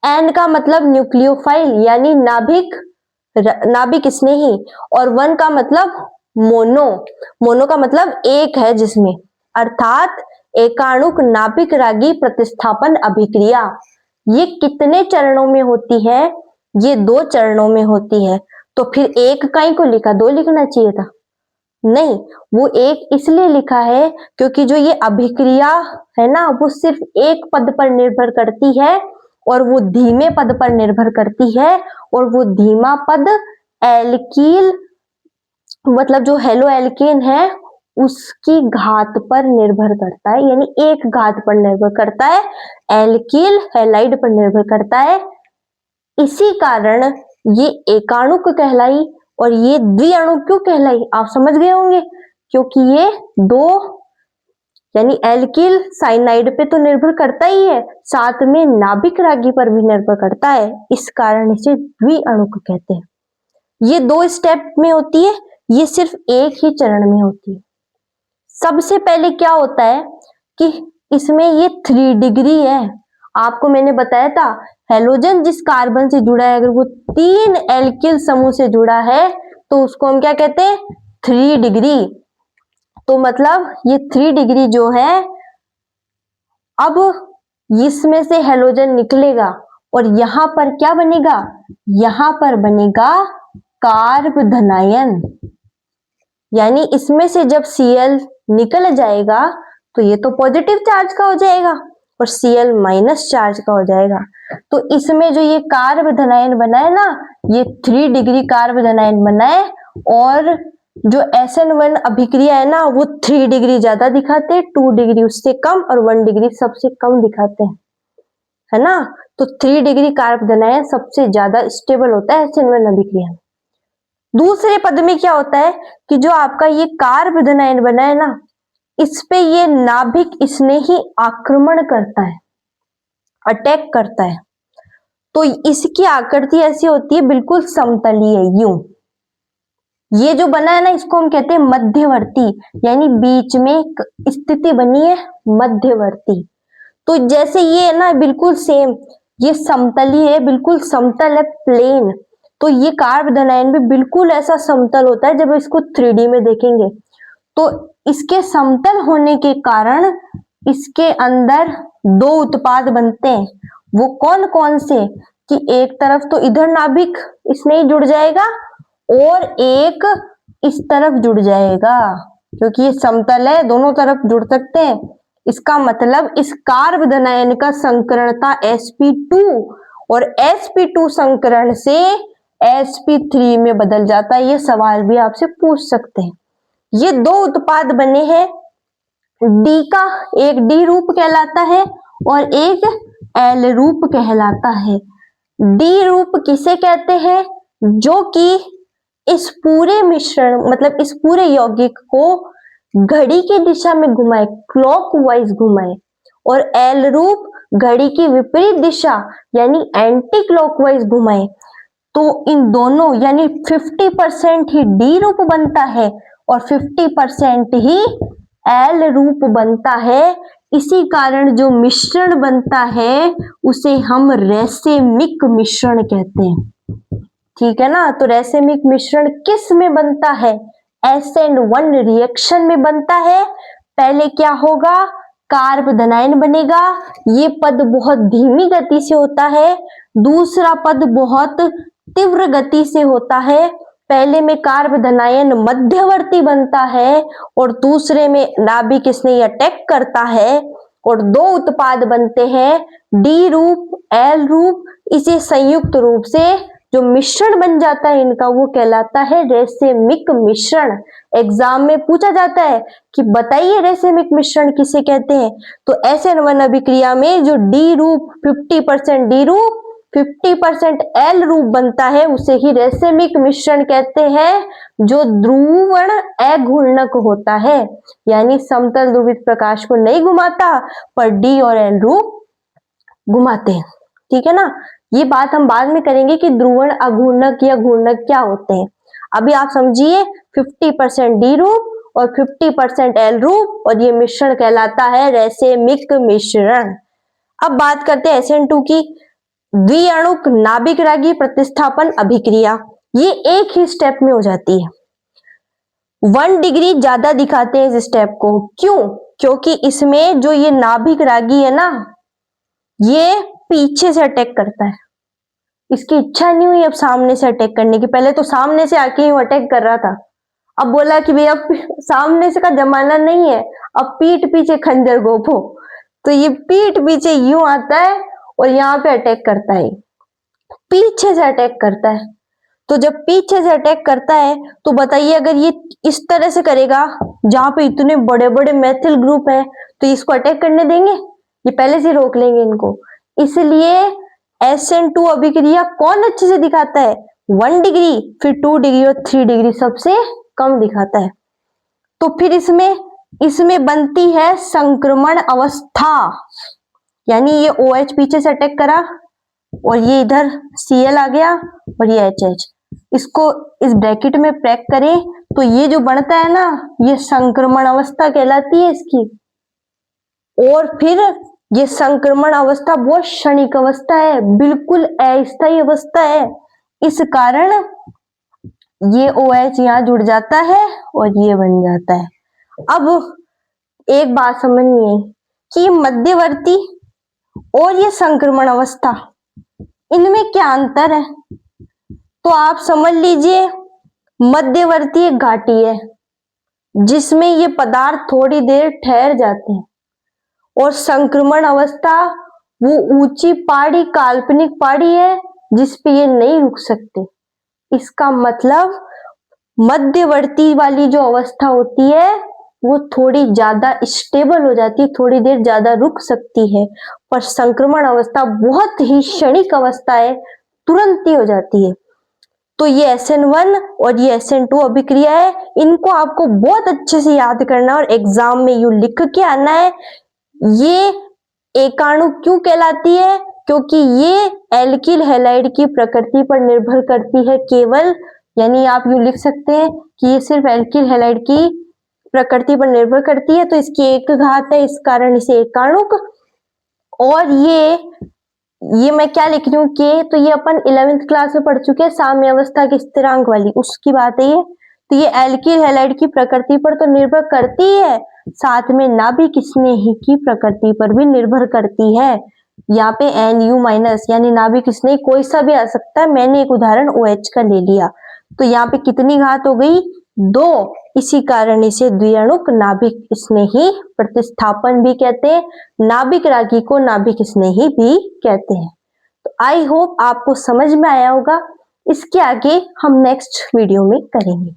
S1: N का मतलब न्यूक्लियोफाइल यानी नाभिक स्नेही, और 1 का मतलब मोनो का मतलब एक है जिसमें, अर्थात एकाणुक नाभिक रागी प्रतिस्थापन अभिक्रिया। ये कितने चरणों में होती है? ये 2 चरणों में होती है। तो फिर एक कहीं को लिखा, 2 लिखना चाहिए था? नहीं, वो एक इसलिए लिखा है क्योंकि जो ये अभिक्रिया है ना वो सिर्फ एक पद पर निर्भर करती है और वो धीमे पद पर निर्भर करती है, और वो धीमा पद एल्कील मतलब जो हेलो एल्केन है उसकी घात पर निर्भर करता है, यानी एक घात पर निर्भर करता है, एल्कील हैलाइड पर निर्भर करता है। इसी कारण ये एकाणुक कहलाई और ये द्विअणु क्यों कहलाई, आप समझ गए होंगे, क्योंकि ये 2 यानी एल्किल साइनाइड पे तो निर्भर करता ही है, साथ में नाभिक रागी पर भी निर्भर करता है, इस कारण इसे द्विअणुक कहते हैं। ये 2 स्टेप में होती है, ये सिर्फ एक ही चरण में होती है। सबसे पहले क्या होता है कि इसमें ये 3 डिग्री है, आपको मैंने बताया था हेलोजन जिस कार्बन से जुड़ा है अगर वो 3 एल्किल समूह से जुड़ा है तो उसको हम क्या कहते हैं, 3 डिग्री। तो मतलब ये 3 डिग्री जो है, अब इसमें से हेलोजन निकलेगा और यहां पर क्या बनेगा, यहां पर बनेगा कार्बधनायन, यानी इसमें से जब Cl निकल जाएगा तो ये तो पॉजिटिव चार्ज का हो जाएगा और Cl माइनस चार्ज का हो जाएगा। तो इसमें जो ये कार्बधनायन बना है ना, ये 3 डिग्री कार्बधनायन बना है, और जो SN1 अभिक्रिया है ना वो 3 डिग्री ज्यादा दिखाते हैं, 2 डिग्री उससे कम और 1 डिग्री सबसे कम दिखाते हैं, है ना। तो 3 डिग्री कार्बधनायन सबसे ज्यादा स्टेबल होता है SN1 अभिक्रिया। दूसरे पद में क्या होता है कि जो आपका ये कार्बधनायन बना है ना, इस पे ये नाभिक स्नेही आक्रमण करता है, अटैक करता है। तो इसकी आकृति ऐसी होती है बिल्कुल समतलीय, यूं। ये जो बना है ना इसको हम कहते हैं मध्यवर्ती, यानी बीच में एक स्थिति बनी है मध्यवर्ती। तो जैसे ये है ना बिल्कुल सेम, ये समतली है, बिल्कुल समतल है, प्लेन। तो ये कार्बधनायन भी बिल्कुल ऐसा समतल होता है, जब इसको 3D में देखेंगे तो इसके समतल होने के कारण इसके अंदर 2 उत्पाद बनते हैं। वो कौन कौन से कि एक तरफ तो इधर नाभिक इसमें जुड़ जाएगा और एक इस तरफ जुड़ जाएगा, क्योंकि ये समतल है दोनों तरफ जुड़ सकते हैं। इसका मतलब इस कार्बधनायन का संकरणता sp2 और sp2 संकरण से sp3 में बदल जाता है। ये सवाल भी आपसे पूछ सकते हैं। ये 2 उत्पाद बने हैं, D का एक D रूप कहलाता है और एक L रूप कहलाता है। D रूप किसे कहते हैं, जो कि इस पूरे मिश्रण मतलब इस पूरे यौगिक को घड़ी की दिशा में घुमाए, क्लॉकवाइज घुमाए, और L रूप घड़ी की विपरीत दिशा यानी एंटी क्लॉकवाइज घुमाए। तो इन दोनों यानी 50% ही D रूप बनता है और 50% ही L रूप बनता है। इसी कारण जो मिश्रण बनता है उसे हम रेसेमिक मिश्रण कहते हैं, ठीक है ना। तो रेसेमिक मिश्रण किस में बनता है, SN1 रिएक्शन में बनता है। पहले क्या होगा, कार्बधनायन बनेगा, ये पद बहुत धीमी गति से होता है, दूसरा पद बहुत तीव्र गति से होता है। पहले में कार्बधनायन मध्यवर्ती बनता है और दूसरे में नाभिक इसने अटैक करता है और 2 उत्पाद बनते हैं, D रूप, L रूप। इसे संयुक्त रूप से जो मिश्रण बन जाता है इनका वो कहलाता है रेसेमिक मिश्रण। एग्जाम में पूछा जाता है कि बताइए रेसेमिक मिश्रण किसे कहते हैं, तो SN1 अभिक्रिया में जो D रूप 50% D रूप 50% एल रूप बनता है उसे ही रेसेमिक मिश्रण कहते हैं, जो ध्रुवण अघूर्णक होता है, यानी समतल ध्रुवित प्रकाश को नहीं घुमाता पर डी और एल रूप घुमाते हैं। ठीक है ना, ये बात हम बाद में करेंगे कि ध्रुवण अघूर्णक या घूर्णक क्या होते हैं। अभी आप समझिए 50% डी रूप और 50% एल रूप, और ये मिश्रण कहलाता है रेसेमिक मिश्रण। अब बात करते हैं SN2 की, द्विअणुक नाभिक रागी प्रतिस्थापन अभिक्रिया। ये एक ही स्टेप में हो जाती है। 1 डिग्री ज्यादा दिखाते हैं इस स्टेप को, क्यों? क्योंकि इसमें जो ये नाभिक रागी है ना, ये पीछे से अटैक करता है। इसकी इच्छा नहीं हुई अब सामने से अटैक करने की, पहले तो सामने से आके ही अटैक कर रहा था, अब बोला कि भैया सामने से का जमाना नहीं है, अब पीठ पीछे खंजर गोपो। तो ये पीठ पीछे यूं आता है और यहाँ पे अटैक करता है, पीछे से अटैक करता है। तो जब पीछे से अटैक करता है तो बताइए, अगर ये इस तरह से करेगा जहां पे इतने बड़े बड़े मैथिल ग्रुप है, तो इसको अटैक करने देंगे? ये पहले से रोक लेंगे इनको। इसलिए SN2 अभिक्रिया कौन अच्छे से दिखाता है? 1 डिग्री, फिर 2 डिग्री और 3 डिग्री सबसे कम दिखाता है। तो फिर इसमें बनती है संक्रमण अवस्था, यानी ये OH पीछे से अटैक करा और ये इधर Cl आ गया और ये HH, इसको इस ब्रैकेट में पैक करें तो ये जो बनता है ना, ये संक्रमण अवस्था कहलाती है इसकी। और फिर ये संक्रमण अवस्था बहुत क्षणिक अवस्था है, बिल्कुल अस्थायी अवस्था है। इस कारण ये OH यहाँ जुड़ जाता है और ये बन जाता है। अब एक बात समझनी है कि मध्यवर्ती और ये संक्रमण अवस्था, इनमें क्या अंतर है? तो आप समझ लीजिए, मध्यवर्ती एक घाटी है जिसमें ये पदार्थ थोड़ी देर ठहर जाते हैं, और संक्रमण अवस्था वो ऊंची पहाड़ी, काल्पनिक पहाड़ी है जिसपे ये नहीं रुक सकते। इसका मतलब मध्यवर्ती वाली जो अवस्था होती है वो थोड़ी ज्यादा स्टेबल हो जाती है, थोड़ी देर ज्यादा रुक सकती है, पर संक्रमण अवस्था बहुत ही क्षणिक अवस्था है, तुरंत ही हो जाती है। तो ये SN1 और ये SN2 अभिक्रिया है, इनको आपको बहुत अच्छे से याद करना और एग्जाम में यूं लिख के आना है। ये एकाणु क्यों कहलाती है? क्योंकि ये एल्किल हैलाइड की प्रकृति पर निर्भर करती है केवल, यानी आप यूं लिख सकते हैं कि ये सिर्फ एल्किल हैलाइड की प्रकृति पर निर्भर करती है, तो इसकी एक घात है, इस कारण इसे एकाणुक। और ये मैं क्या लिख रही हूँ के, तो ये अपन 11th क्लास में पढ़ चुके हैं, साम्य अवस्था के स्थिरांक वाली, उसकी बात है ये। तो ये एल्किल हैलाइड की प्रकृति पर तो निर्भर करती है, साथ में नाभिक स्नेही की प्रकृति पर भी निर्भर करती है। यहाँ पे NU- यानी नाभिक स्नेही कोई सा भी आ सकता है, मैंने एक उदाहरण OH का ले लिया। तो यहाँ पे कितनी घात हो गई? 2। इसी कारण इसे द्विअणुक नाभिक स्नेही प्रतिस्थापन भी कहते हैं, नाभिक रागी को नाभिक स्नेही भी कहते हैं। तो आई होप आपको समझ में आया होगा। इसके आगे हम नेक्स्ट वीडियो में करेंगे।